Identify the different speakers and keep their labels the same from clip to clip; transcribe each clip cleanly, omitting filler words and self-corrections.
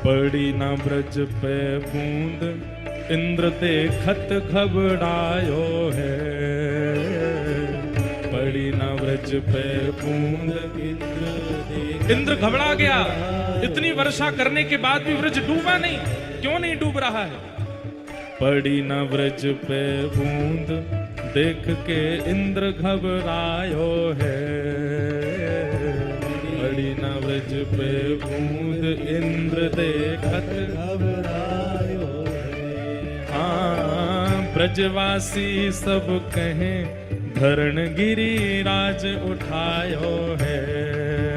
Speaker 1: पड़ी न ब्रज पे बूंद इंद्र देखत घबरायो है। पड़ी न ब्रज पे बूंद इंद्र घबरा गया। इतनी वर्षा करने के बाद भी ब्रज डूबा नहीं, क्यों नहीं डूब रहा है? पड़ी न ब्रज पे बूंद देख के इंद्र घबरायो है। पड़ी न ब्रज पे बूंद इंद्र देखत घबरायो है। हाँ ब्रजवासी सब कहें धरण गिरिराज उठायो है।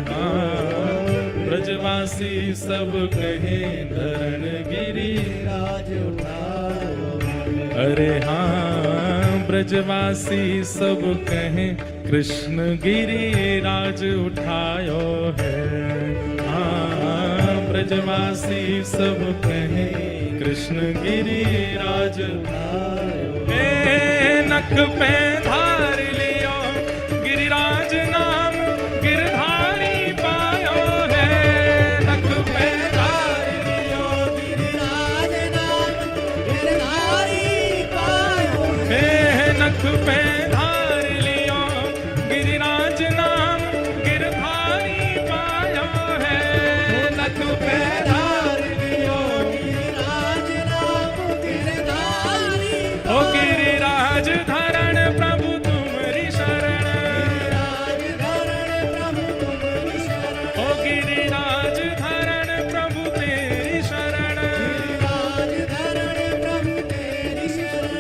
Speaker 1: हाँ ब्रजवासी सब कहें धरण गिरिराज उठायो है। अरे हाँ ब्रजवासी सब कहें कृष्ण गिरिराज उठायो है। हाँ ब्रजवासी सब कहें कृष्ण गिरिराज उठायो है। नख पे धार लियो गिरिराज नाम गिरधारी पायो है। नख पे धार लियो गिरिराज नाम गिरधारी पायो है। नख पे धार लियो गिरिराज नाम गिरधारी पायो है। नख पे धार लियो गिरिराज नाम गिरधारी ओ गिरिराज धरण प्रभु तुम्हारी शरण। ओ गिरिराज धरण प्रभु तेरी शरण।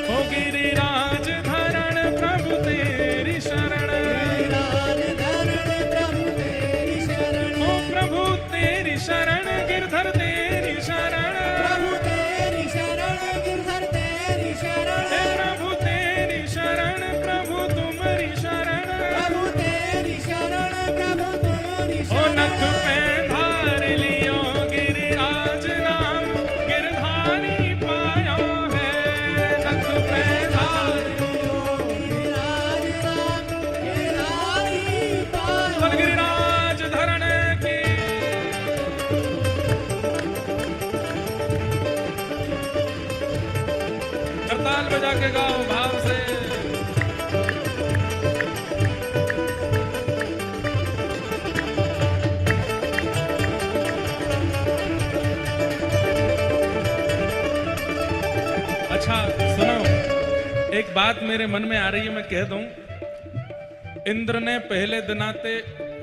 Speaker 1: ओ गिरिराज धरण प्रभु तेरी शरण। ओ प्रभु तेरी शरण गिरधर तेरी शरण। प्रभु तेरी शरण गिरधर तेरी शरण। प्रभु तेरी शरण प्रभु तुम्हारी शरण। प्रभु तेरी शरण प्रभु तुम्हारी शरण। ओ नख पे धार लियो गिरिराज नाम गिरधारी पायो है। नख पे धार लियो गिरिराज नाम गिरधारी पायो। बोल गिरिराज धरण की करताल बजा के गाओ भाव से। अच्छा सुनो, एक बात मेरे मन में आ रही है, मैं कह दूं। इंद्र ने पहले दिनाते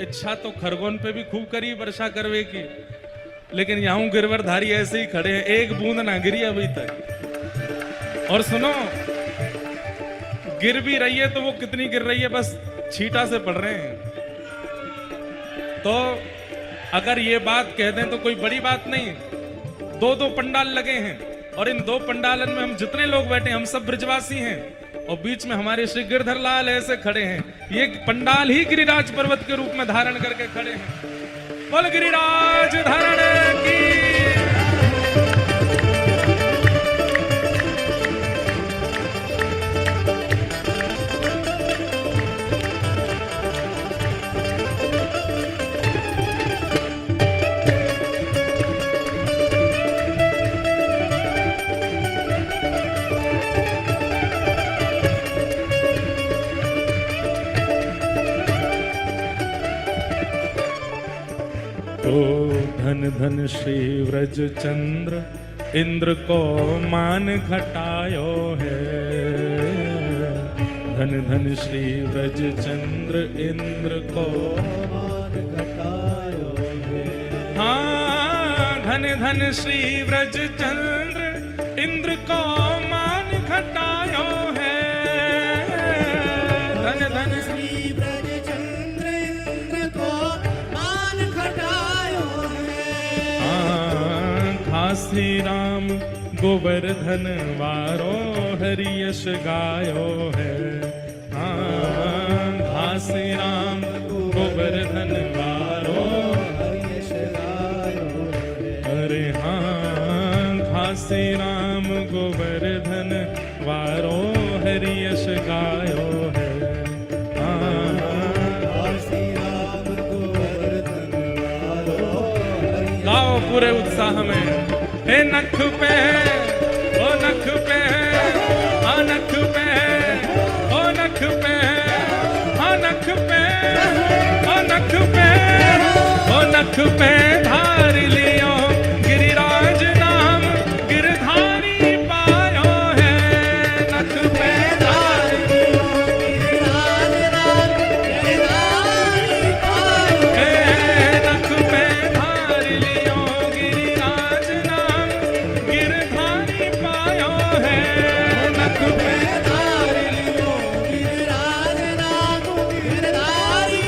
Speaker 1: इच्छा तो खरगोन पे भी खूब करी वर्षा करवे की, लेकिन यहां गिरवरधारी ऐसे ही खड़े हैं, एक बूंद ना गिरी अभी तक। और सुनो, गिर भी रही है तो वो कितनी गिर रही है, बस छींटा से पड़ रहे हैं। तो अगर ये बात कह दें तो कोई बड़ी बात नहीं। दो दो पंडाल लगे हैं और इन दो पंडालन में हम जितने लोग बैठे हैं हम सब ब्रजवासी हैं, और बीच में हमारे श्री गिरधर लाल ऐसे खड़े हैं। ये पंडाल ही गिरिराज पर्वत के रूप में धारण करके खड़े हैं। बोल गिरिराज धारण की। धन धन श्री व्रज चंद्र इंद्र को मान घटायो है। धन धन श्री व्रज चंद्र इंद्र को मान घटायो है। हाँ धन धन श्री व्रज चंद्र इंद्र को मान घटायो है। धन धन श्री व्रज चंद्र इंद्र को मान घटायो है। हाँ घासी राम गोवर्धन वारो हरि यश गायो है। हाँ घासी राम गोवर्धन वारो हरि यश गायो है। अरे हाँ घासी राम गोवर्धन वारो हरि यश गायो है। घासी राम गोवर्धन वारो हरि यश गाओ पूरे उत्साह में। हे नख पे है, ओ नख पे है, हाँ नख पे है, ओ नख पे है, हाँ नख पे, ओ नख पे, ओ नख पे धार लियो गिरिराज नाम गिरधारी पायो है। नख पे धार लियो गिरिराज नाम गिरधारी पायो है। नख पे धार लियो गिरिराज नाम गिरधारी पायो है। नख पे धार लियो गिरिराज नाम गिरधारी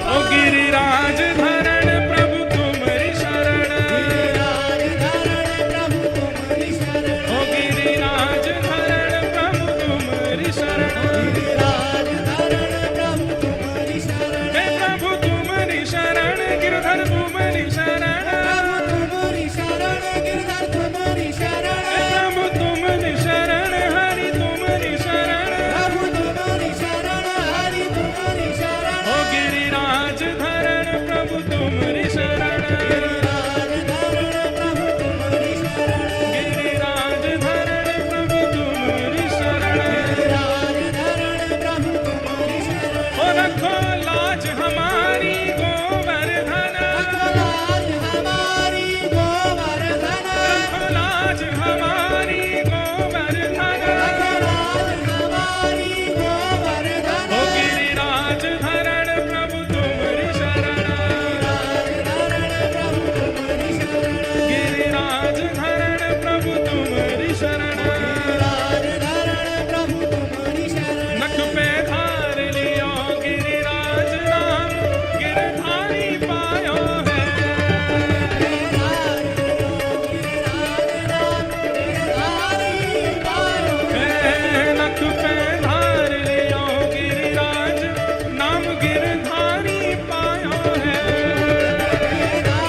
Speaker 1: ओ गिरिराज धरण प्रभु तुम्हारी शरण। गिरिराज धरण प्रभु तुम्हारी शरण। ओ गिरिराज धरण प्रभु तुम्हारी शरण। गिरिराज धरण प्रभु तुम्हारी शरण। हे प्रभु तुम्हारी शरण गिरधर तुम्हारी शरण। प्रभु तुम्हारी शरण गिरधर तुम्हारी शरण। हे प्रभु तुम्हारी शरण हरि तुम्हारी शरण। प्रभु तुम्हारी शरण हरि तुम्हारी शरण। ओ गिरिराज धरण प्रभु तुम्हारी शरण। गिरिराज धरण प्रभु तुम्हारी शरण। गिरिराज धरण प्रभु तुम्हारी शरण। गिरिराज धरण प्रभु तुम्हारी शरण। ओ रखो लाज हमारी गोवर्धन। रखो लाज हमारी गोवर्धन। रखो लाज हमारी गोवर्धन। रखो लाज हमारी गोवर्धन। ओ गिरिराज धरण प्रभु तुम्हारी शरण। गिरिराज धरण प्रभु तुम्हारी शरण। गिरिराज धरण प्रभु तुम्हारी शरण। नख पे धार लियो गिरिराज नाम गिरधारी पायो है। नख पे धार लियो गिरिराज नाम गिरधारी पायो है। जय जय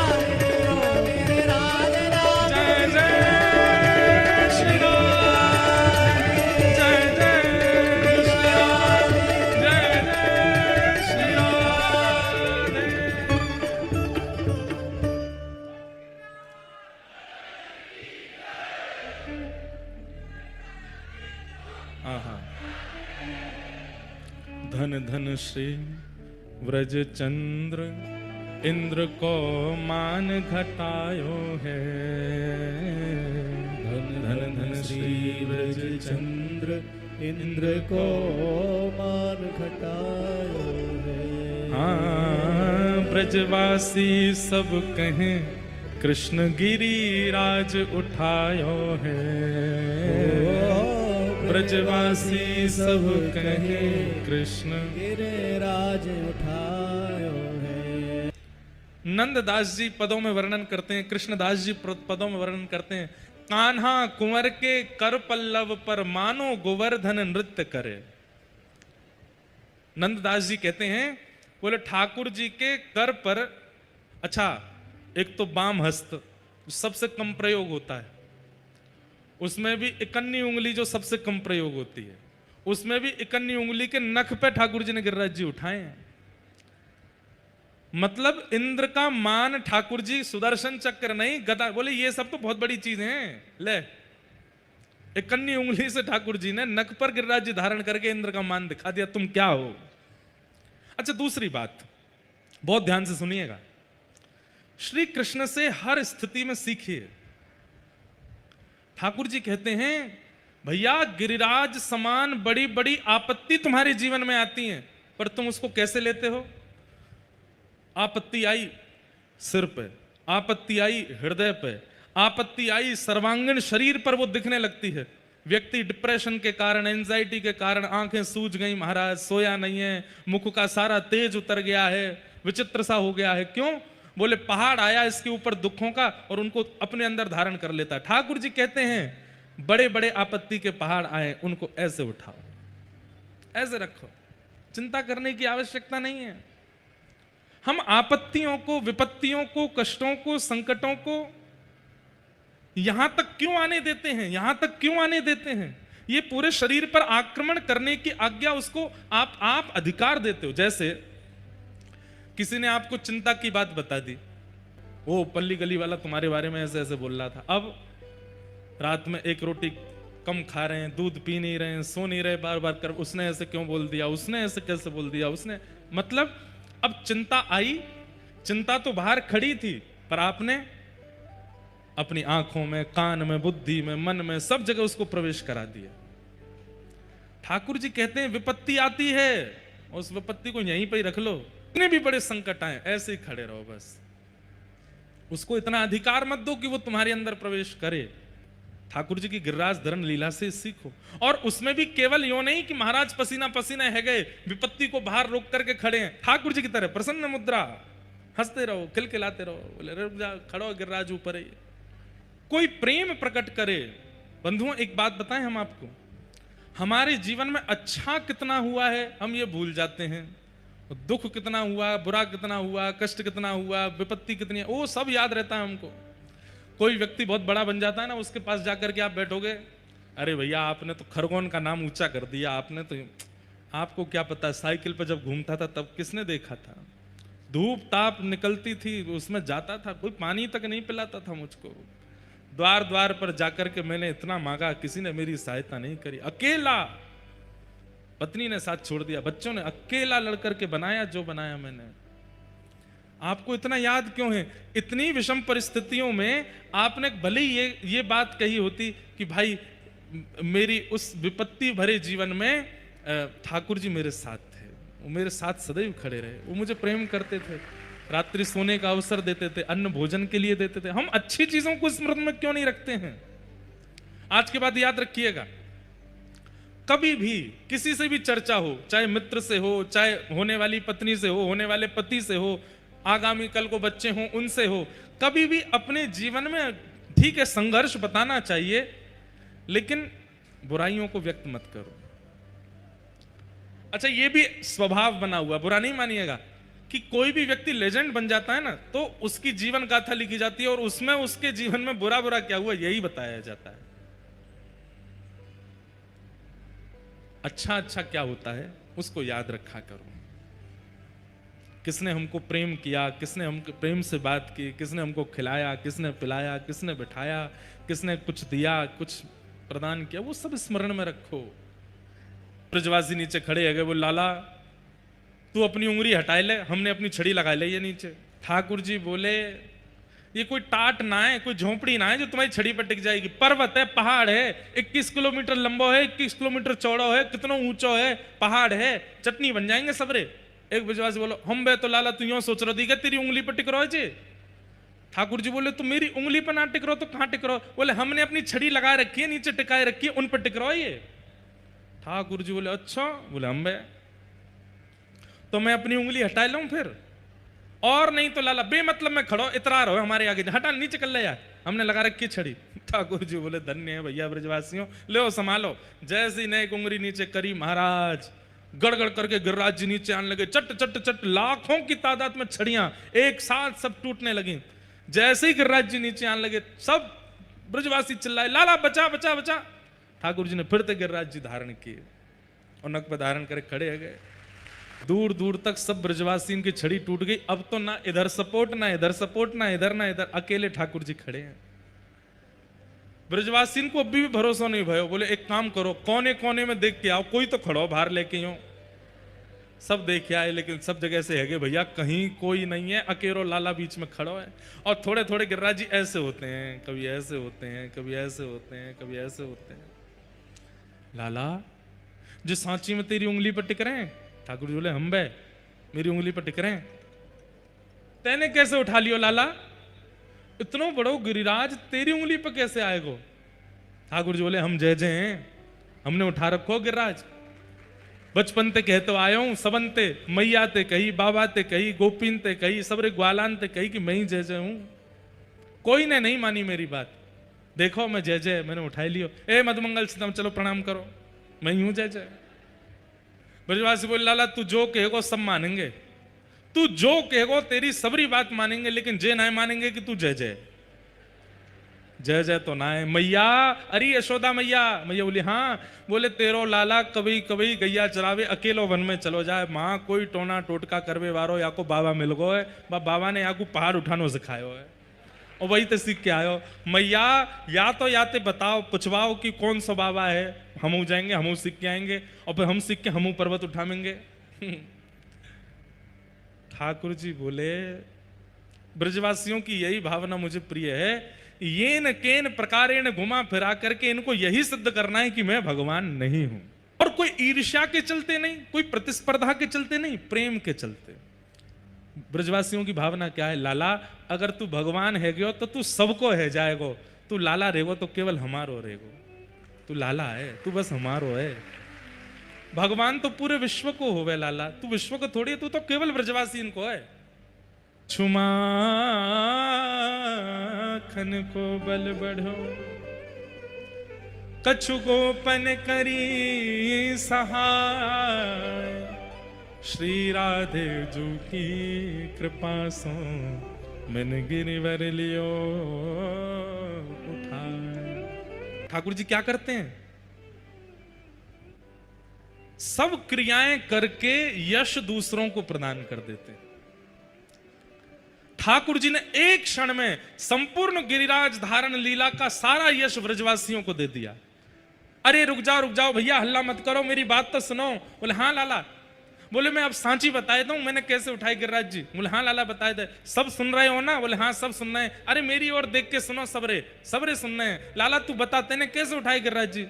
Speaker 1: श्री राम, जय जय श्री राम, जय जय श्री राम। आहा। धन धन श्री व्रज चंद्र इंद्र को मान घटायो है। धन धन धन श्री व्रज चंद्र
Speaker 2: इंद्र को मान घटायो है।
Speaker 1: हाँ ब्रजवासी सब कहें कृष्ण गिरिराज उठायो है। ब्रजवासी सब कहें कृष्ण
Speaker 2: गिरिराज उठायो है।
Speaker 1: नंददास जी पदों में वर्णन करते हैं, कृष्णदास जी पदों में वर्णन करते हैं। कान्हा कुंवर के कर पल्लव पर मानो गोवर्धन नृत्य करे। नंददास जी कहते हैं, बोले ठाकुर जी के कर पर, अच्छा एक तो बाम हस्त सबसे कम प्रयोग होता है, उसमें भी इकन्नी उंगली जो सबसे कम प्रयोग होती है, उसमें भी इकन्नी उंगली के नख पे ठाकुर जी ने गिरिराज जी उठाए हैं। मतलब इंद्र का मान ठाकुर जी, सुदर्शन चक्र नहीं गदा। बोले ये सब तो बहुत बड़ी चीज है। ले इकन्नी उंगली से ठाकुर जी ने नख पर गिरिराज जी धारण करके इंद्र का मान दिखा दिया, तुम क्या हो। अच्छा दूसरी बात बहुत ध्यान से सुनिएगा, श्री कृष्ण से हर स्थिति में सीखिए। ठाकुर जी कहते हैं भैया गिरिराज समान बड़ी बड़ी आपत्ति तुम्हारे जीवन में आती हैं, पर तुम उसको कैसे लेते हो। आपत्ति आई सिर पे, आपत्ति आई हृदय पे, आपत्ति आई सर्वांगीण शरीर पर, वो दिखने लगती है। व्यक्ति डिप्रेशन के कारण, एंजाइटी के कारण आंखें सूज गई महाराज, सोया नहीं है, मुख का सारा तेज उतर गया है, विचित्र सा हो गया है। क्यों? बोले पहाड़ आया इसके ऊपर दुखों का और उनको अपने अंदर धारण कर लेता है। ठाकुर जी कहते हैं बड़े बड़े आपत्ति के पहाड़ आए उनको ऐसे उठाओ, ऐसे रखो, चिंता करने की आवश्यकता नहीं है। हम आपत्तियों को, विपत्तियों को, कष्टों को, संकटों को यहां तक क्यों आने देते हैं, यहां तक क्यों आने देते हैं। ये पूरे शरीर पर आक्रमण करने की आज्ञा उसको आप अधिकार देते हो। जैसे किसी ने आपको चिंता की बात बता दी, वो पल्ली गली वाला तुम्हारे बारे में ऐसे ऐसे बोल रहा था। अब रात में एक रोटी कम खा रहे हैं, दूध पी नहीं रहे हैं, सो नहीं रहे, बार बार कर उसने ऐसे क्यों बोल दिया, उसने ऐसे कैसे बोल दिया, उसने मतलब अब चिंता आई। चिंता तो बाहर खड़ी थी, पर आपने अपनी आंखों में, कान में, बुद्धि में, मन में, सब जगह उसको प्रवेश करा दिया। ठाकुर जी कहते हैं विपत्ति आती है, उस विपत्ति को यहीं पे ही रख लो। इतने भी बड़े संकट आए, ऐसे ही खड़े रहो बस। उसको इतना अधिकार मत दो कि वो तुम्हारे अंदर प्रवेश करे। ठाकुर जी की गिरिराज धरण लीला से सीखो। और उसमें भी केवल यो नहीं कि महाराज पसीना पसीना है गए, विपत्ति को बाहर रोक करके खड़े हैं, ठाकुर जी की तरह प्रसन्न मुद्रा, हंसते रहो, खिलखिलाते रहो, बोले रुक जा, खड़ो गिरिराज ऊपर है। कोई प्रेम प्रकट करे। बंधुओं एक बात बताएं हम आपको, हमारे जीवन में अच्छा कितना हुआ है हम ये भूल जाते हैं, दुख कितना हुआ, बुरा कितना हुआ, कष्ट कितना हुआ, विपत्ति कितनी है, वो सब याद रहता है हमको। कोई व्यक्ति बहुत बड़ा बन जाता है ना, उसके पास जाकर के आप बैठोगे, अरे भैया आपने तो खरगोन का नाम ऊंचा कर दिया, आपने तो, आपको क्या पता साइकिल पर जब घूमता था तब किसने देखा था, धूप ताप निकलती थी उसमें जाता था, कोई पानी तक नहीं पिलाता था मुझको, द्वार द्वार पर जाकर के मैंने इतना मांगा, किसी ने मेरी सहायता नहीं करी, अकेला, पत्नी ने साथ छोड़ दिया, बच्चों ने, अकेला लड़कर के बनाया जो बनाया मैंने। आपको इतना याद क्यों है? इतनी विषम परिस्थितियों में आपने भले ही ये बात कही होती कि भाई मेरी उस विपत्ति भरे जीवन में ठाकुर जी मेरे साथ थे, वो मेरे साथ सदैव खड़े रहे, वो मुझे प्रेम करते थे, रात्रि सोने का अवसर देते थे, अन्न भोजन के लिए देते थे। हम अच्छी चीजों को स्मृति में क्यों नहीं रखते हैं? आज के बाद याद रखिएगा, कभी भी किसी से भी चर्चा हो, चाहे मित्र से हो, चाहे होने वाली पत्नी से हो, होने वाले पति से हो, आगामी कल को बच्चे हों उनसे हो, कभी भी अपने जीवन में ठीक है संघर्ष बताना चाहिए, लेकिन बुराइयों को व्यक्त मत करो। अच्छा ये भी स्वभाव बना हुआ, बुरा नहीं मानिएगा, कि कोई भी व्यक्ति लेजेंड बन जाता है ना, तो उसकी जीवन गाथा लिखी जाती है और उसमें उसके जीवन में बुरा बुरा क्या हुआ यही बताया जाता है। अच्छा अच्छा क्या होता है उसको याद रखा करो। किसने हमको प्रेम किया, किसने हमको प्रेम से बात की, किसने हमको खिलाया, किसने पिलाया, किसने बिठाया, किसने कुछ दिया, कुछ प्रदान किया, वो सब स्मरण में रखो। ब्रजवासी नीचे खड़े है, वो लाला तू अपनी उंगली हटाए ले, हमने अपनी छड़ी लगा ले ये नीचे। ठाकुर जी बोले ये कोई टाट ना है, कोई झोंपड़ी ना है जो तुम्हारी छड़ी पर टिक जाएगी, पर्वत है, पहाड़ है, 21 किलोमीटर लंबा है, 21 किलोमीटर चौड़ा है, कितना ऊंचा है, पहाड़ है, चटनी बन जाएंगे सबरे। एक ब्रजवासी बोलो हम बे तो लाला तू यूं सोच रहा दी तेरी उंगली पर टिक रहो जी। ठाकुर जी बोले तो मेरी उंगली पर ना टिक रहो तो कहां टिक रहो? बोले हमने अपनी छड़ी लगा रखी है, नीचे टिकाए रखी है, उन पर टिक रहो ये। ठाकुर जी बोले अच्छा, बोले हम बे तो मैं अपनी उंगली हटा लूं फिर, और नहीं तो लाला बेमतलब में खड़ो इतरा रहो हमारे आगे, हटा नीचे कर ले यार, हमने लगा रखी छड़ी। ठाकुर जी बोले धन्य है भैया ब्रजवासियों, ले संभालो। जैसी नए उंगली नीचे करी महाराज गड़गड़ करके गिरिराज जी नीचे आने लगे, चट चट चट लाखों की तादाद में छड़ियां एक साथ सब टूटने लगी। जैसे ही गिरिराज जी नीचे आने लगे सब ब्रजवासी चिल्लाए लाला बचा बचा बचा। ठाकुर जी ने फिर से गिरिराज जी धारण किए और नक पर धारण करके खड़े हो गए। दूर दूर तक सब ब्रजवासी इनकी छड़ी टूट गई। अब तो ना इधर सपोर्ट, ना इधर सपोर्ट, ना इधर ना इधर, अकेले ठाकुर जी खड़े हैं। ब्रजवासी को अभी भी भरोसा नहीं भयो। बोले एक काम करो, कोने कोने में देख के आओ, कोई तो खड़ो बाहर लेके हो। सब देख आए लेकिन सब जगह से है भैया कहीं कोई नहीं है, अकेलो लाला बीच में खड़ो है। और थोड़े थोड़े गिरिराज जी ऐसे होते हैं, कभी ऐसे होते हैं, कभी ऐसे होते हैं, कभी ऐसे होते हैं। लाला जो सांची में तेरी उंगली पर टिक रहे हैं? ठाकुर जी बोले हम बे मेरी उंगली पर टिक रहे हैं। तेने कैसे उठा लियो लाला? इतनो बड़ो गिरिराज तेरी उंगली पर कैसे आएगो? ठाकुर जी बोले हम जय जय हैं, हमने उठा रखो गिरिराज। बचपन ते कहते आयो हूं, सबन ते मैया ते कही, बाबा ते कही, गोपीन ते कही, सबरे ग्वालान ते कही कि मैं ही जय जय हूं। कोई ने नहीं मानी मेरी बात। देखो मैं जय जय मैंने उठाई लियो। ए मधुमंगल सीतम चलो प्रणाम करो, मैं ही हूं जय जय। ब्रजवासी बोले लाला तू जो कहेगो सब मानेंगे, तू जो कहेगो तेरी सबरी बात मानेंगे, लेकिन जे ना मानेंगे कि तू जय जय। जय जय तो ना है मैया। अरे यशोदा मैया। मैया बोली हाँ। बोले तेरो लाला कभी कभी गैया चरावे अकेलो वन में चलो जाए, माँ कोई टोना टोटका करवे वारो या को बाबा मिल गो है, बाबा ने या को पहाड़ उठानो सिखायो है। और वही तो सीख के आयो। मैया या तो याते बताओ पुछवाओ कि कौन सा बाबा है, हम जाएंगे, हम सीख के आएंगे और फिर हम सीख के हम पर्वत उठाएंगे। ठाकुर जी बोले ब्रजवासियों की यही भावना मुझे प्रिय है, ये न केन प्रकारेण घुमा फिरा करके इनको यही सिद्ध करना है कि मैं भगवान नहीं हूं। और कोई ईर्ष्या के चलते नहीं, कोई प्रतिस्पर्धा के चलते नहीं, प्रेम के चलते। ब्रजवासियों की भावना क्या है, लाला अगर तू भगवान है गयो तो तू सबको है जाएगो, तू लाला रहेगो तो केवल हमारो रहेगो। तू लाला है, तू बस हमारो है। भगवान तो पूरे विश्व को होवे लाला, तू विश्व को थोड़ी, तू तो केवल ब्रजवासी इनको है। छुमा खन को बल बढ़ो, कछु गोपन करी सहाय, श्री राधे जू की कृपा सो मन गिरिवर लियो उठाए। ठाकुर जी क्या करते हैं, सब क्रियाएं करके यश दूसरों को प्रदान कर देते हैं। ठाकुर जी ने एक क्षण में संपूर्ण गिरिराज धारण लीला का सारा यश व्रजवासियों को दे दिया। अरे रुक जाओ भैया, हल्ला मत करो, मेरी बात तो सुनो। बोले हाँ लाला। बोले मैं अब सांची बताए दूं मैंने कैसे उठाई गिरिराज जी। बोले हाँ लाला बताए दे। सब सुन रहे हो ना? बोले हाँ सब सुन रहे हैं। अरे मेरी ओर देख के सुनो, सबरे सुन रहे हैं। लाला तू बताते ने कैसे उठाई गिरिराज जी?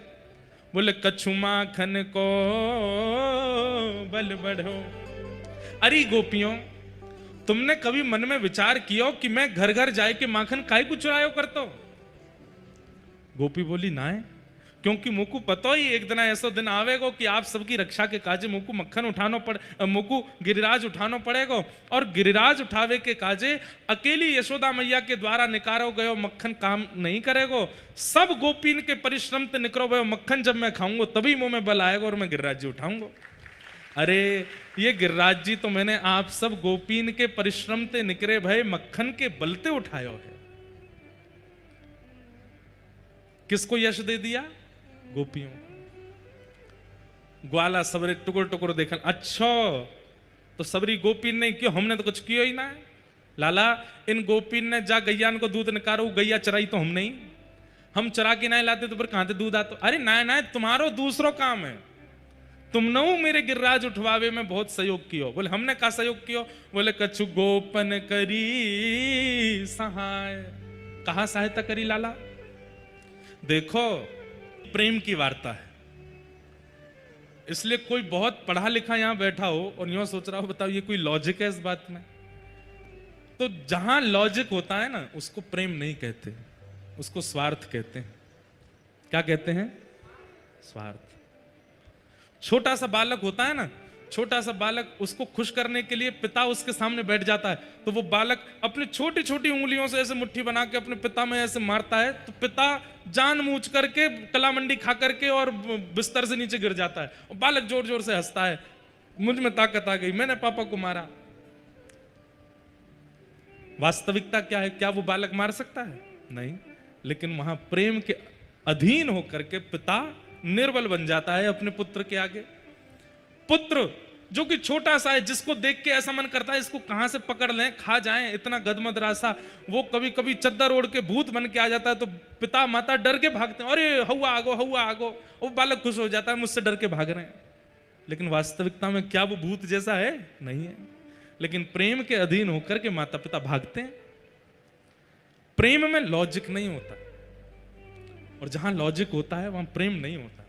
Speaker 1: बोले कछु माखन को बल बढ़ो। अरे गोपियों, तुमने कभी मन में विचार किया कि मैं घर घर जाए के माखन काहे को चुरायो करतो? गोपी बोली ना है, क्योंकि मुझको पता ही एक दिन ऐसा दिन आवेगो कि आप सबकी रक्षा के काजे मुझको मक्खन उठानो मुझको गिरिराज उठानो पड़ेगा। और गिरिराज उठावे के काजे अकेली यशोदा मैया के द्वारा निकारो गयो मक्खन काम नहीं करेगो। सब गोपीन के परिश्रम से निकलो गयो मक्खन जब मैं खाऊंगा तभी मुंह में बल आएगा और मैं गिरिराज जी उठाऊंगा। अरे ये गिरिराज जी तो मैंने आप सब गोपीन के परिश्रम से निकरे भय मक्खन के बलते उठायो है। किसको यश दे दिया? गोपियों। ग्वाला सबरे टुकुर टुकुर देखन, अच्छा तो सबरी गोपीन ने क्यों, हमने तो कुछ किया ही ना है। लाला इन गोपीन ने जा गैया को दूध निकारो, गैया चराई तो हम नहीं, हम चरा के ना लाते तो फिर कहां से दूध आता? अरे ना तुम्हारो दूसरो काम है, तुमने मेरे गिरिराज उठवावे में बहुत सहयोग कियो। बोले हमने का सहयोग कियो? बोले कछु गोपन करी सहाय। कहा सहायता करी लाला? देखो प्रेम की वार्ता है, इसलिए कोई बहुत पढ़ा लिखा यहां बैठा हो और यूं सोच रहा हो बताओ ये कोई लॉजिक है इस बात में? तो जहां लॉजिक होता है ना उसको प्रेम नहीं कहते, उसको स्वार्थ कहते हैं। क्या कहते हैं? स्वार्थ। छोटा सा बालक होता है ना, छोटा सा बालक, उसको खुश करने के लिए पिता उसके सामने बैठ जाता है तो वो बालक अपनी छोटी छोटी उंगलियों से ऐसे मुट्ठी बना के अपने पिता में ऐसे मारता है तो पिता जानबूझ करके कला मंडी खा करके और बिस्तर से नीचे गिर जाता है और बालक जोर जोर से हंसता है, मुझ में ताकत आ गई, मैंने पापा को मारा। वास्तविकता क्या है? क्या वो बालक मार सकता है? नहीं। लेकिन वहां प्रेम के अधीन होकर के पिता निर्बल बन जाता है अपने पुत्र के आगे। पुत्र जो कि छोटा सा है, जिसको देख के ऐसा मन करता है इसको कहां से पकड़ लें, खा जाएं, इतना गदमद रासा, वो कभी कभी चद्दर ओढ़ के भूत बन के आ जाता है तो पिता माता डर के भागते हैं, अरे हवा आगो। वो बालक खुश हो जाता है, मुझसे डर के भाग रहे हैं। लेकिन वास्तविकता में क्या वो भूत जैसा है? नहीं है। लेकिन प्रेम के अधीन होकर के माता पिता भागते हैं। प्रेम में लॉजिक नहीं होता, और जहां लॉजिक होता है वहां प्रेम नहीं होता।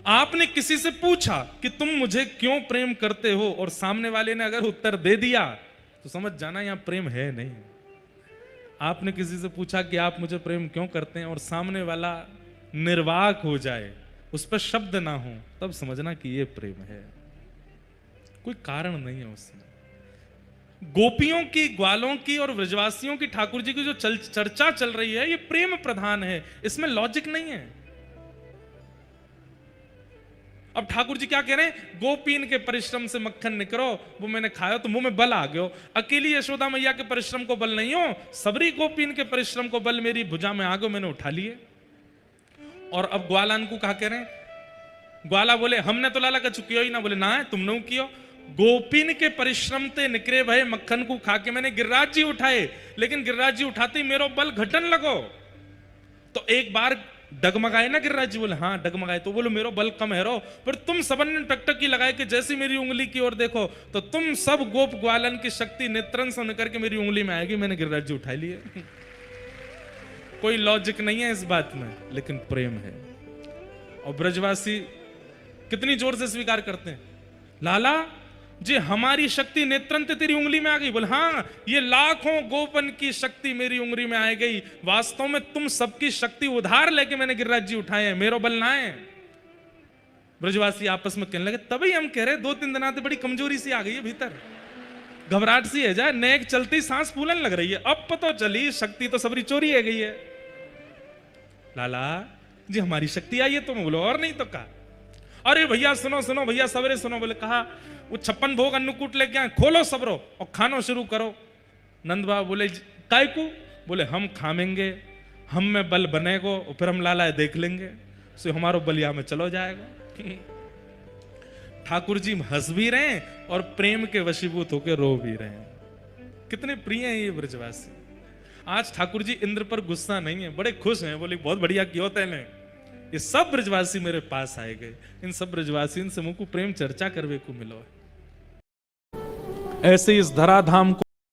Speaker 1: आपने किसी से पूछा कि तुम मुझे क्यों प्रेम करते हो और सामने वाले ने अगर उत्तर दे दिया तो समझ जाना यहां प्रेम है नहीं। आपने किसी से पूछा कि आप मुझे प्रेम क्यों करते हैं और सामने वाला निर्वाक हो जाए, उस पर शब्द ना हो, तब समझना कि ये प्रेम है, कोई कारण नहीं है उसमें। गोपियों की, ग्वालों की और व्रजवासियों की ठाकुर जी की जो चर्चा चल रही है ये प्रेम प्रधान है, इसमें लॉजिक नहीं है। अब ठाकुर जी क्या कह रहे हैं? गोपीन के परिश्रम से मक्खन निकरो, वो मैंने खाया तो मुंह में बल आ गयो। अकेली यशोदा मैया के परिश्रम को बल नहीं हो, सबरी गोपीन के परिश्रम को बल मेरी भुजा में आ गयो, मैंने उठा लिए। और अब ग्वालान को क्या कह रहे हैं? ग्वाला बोले हमने तो लाला का चुकियो ही ना। बोले ना है तुमने कियो। गोपिन के परिश्रम ते निकरे भय मक्खन को खा के मैंने गिरिराज जी उठाए, लेकिन गिरिराज जी उठाते ही मेरो बल घटन लगो। तो एक बार डगमगाए ना गिरिराज जी, बोले हाँ डगमगाए, तो बोलो मेरो बल कम है रो, पर तुम सबन ने टकटकी लगाए कि जैसी मेरी उंगली की ओर देखो तो तुम सब गोप ग्वालन की शक्ति नेत्रन से निकल के मेरी उंगली में आएगी। मैंने गिरिराज जी उठा लिए। कोई लॉजिक नहीं है इस बात में, लेकिन प्रेम है। और ब्रजवासी कितनी जोर से स्वीकार करते हैं, लाला जी हमारी शक्ति नेत्रन ते तेरी उंगली में आ गई। बोले हाँ, ये लाखों गोपन की शक्ति मेरी उंगली में आ गई। वास्तव में तुम सबकी शक्ति उधार लेके मैंने गिरिराज जी उठाए हैं, मेरो बल ना है। ब्रजवासी आपस में कहने लगे, तभी हम कह रहे 2-3 दिन आते बड़ी कमजोरी सी आ गई है भीतर, घबराहट सी है जाए, नेक चलती सांस फूलन लग रही है, अब पता चली शक्ति तो सबरी चोरी है गई है। लाला जी हमारी शक्ति आई है, तुम बोलो और नहीं तो कहा। अरे भैया सुनो सुनो भैया सवेरे सुनो। बोले कहा वो 56 भोग अन्नकूट लेके आए, खोलो सबरो और खानो शुरू करो। नंद बाबा बोले काय को? बोले हम खामेंगे, हम में बल बनेगो और फिर हम लाला देख लेंगे, सो हमारो बलिया में चलो जाएगा। ठाकुर जी हंस भी रहे हैं और प्रेम के वशीभूत होकर रो भी रहे हैं। कितने प्रिय हैं ये ब्रजवासी। आज ठाकुर जी इंद्र पर गुस्सा नहीं है, बड़े खुश हैं, बोले बहुत बढ़िया किया तेने। ये सब ब्रजवासी मेरे पास आए गए, इन सब ब्रजवासी से मुझको प्रेम चर्चा करवे को मिलो। ऐसे इस धराधाम को